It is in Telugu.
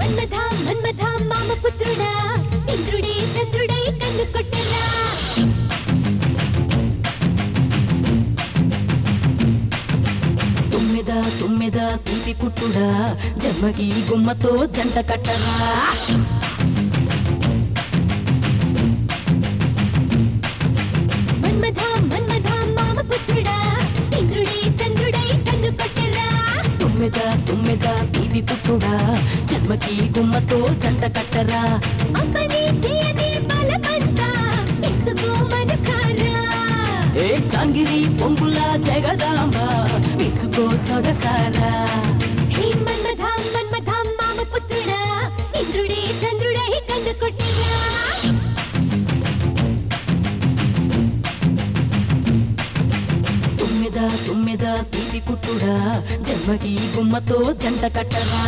మన్మథ మన్మథ మామ పుత్రుడా ఇంద్రుడే చంద్రుడై కన్ను కొట్టరా తుమ్మెద తుమ్మెద తీపి కుట్టుడా జన్మకి గుమ్మతో జంట కట్టరా మన్మథ మన్మథ మామ పుత్రుడా ఇంద్రుడే చంద్రుడై కన్ను కొట్టరా తుమ్మెద తుమ్మెద తీపి కుట్టుడా జన్మకి గుమ్మతో జంట కట్టరా అమ్మని తీయని బలమంతా ఇచ్చుకో మనసారా ఏ చాంగిరి పొంగుల జగదాంబ మెచ్చుకో సొగసారా హే మన్మథ మన్మథ మామ పుత్రుడా ఇంద్రుడే చంద్రుడై కన్ను కొట్టరా తుమ్మెద తుమ్మెద తీపి కుట్టుడా జన్మకి గుమ్మతో జంట కట్టరా